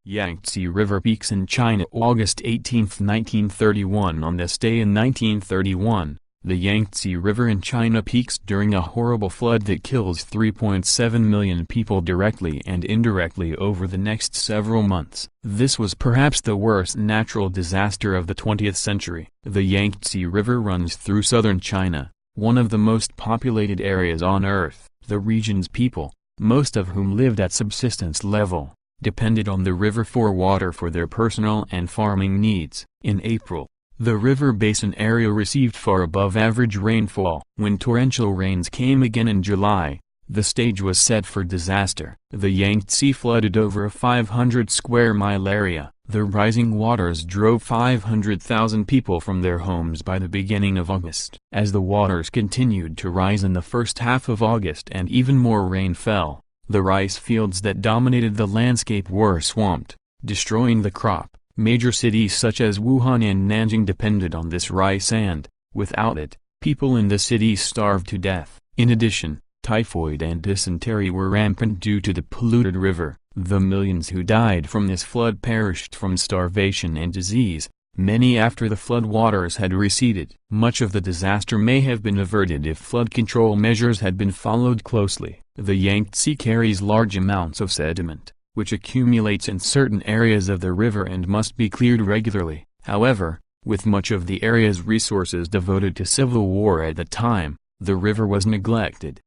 Yangtze River peaks in China August 18, 1931. On this day in 1931, the Yangtze River in China peaks during a horrible flood that kills 3.7 million people directly and indirectly over the next several months. This was perhaps the worst natural disaster of the 20th century. The Yangtze River runs through southern China, one of the most populated areas on Earth. The region's people, most of whom lived at subsistence level, depended on the river for water for their personal and farming needs. In April, the river basin area received far above average rainfall. When torrential rains came again in July, the stage was set for disaster. The Yangtze flooded over a 500 square mile area. The rising waters drove 500,000 people from their homes by the beginning of August. As the waters continued to rise in the first half of August and even more rain fell, the rice fields that dominated the landscape were swamped, destroying the crop. Major cities such as Wuhan and Nanjing depended on this rice and, without it, people in the cities starved to death. In addition, typhoid and dysentery were rampant due to the polluted river. The millions who died from this flood perished from starvation and disease, many after the flood waters had receded. Much of the disaster may have been averted if flood control measures had been followed closely. The Yangtze carries large amounts of sediment, which accumulates in certain areas of the river and must be cleared regularly. However, with much of the area's resources devoted to civil war at the time, the river was neglected.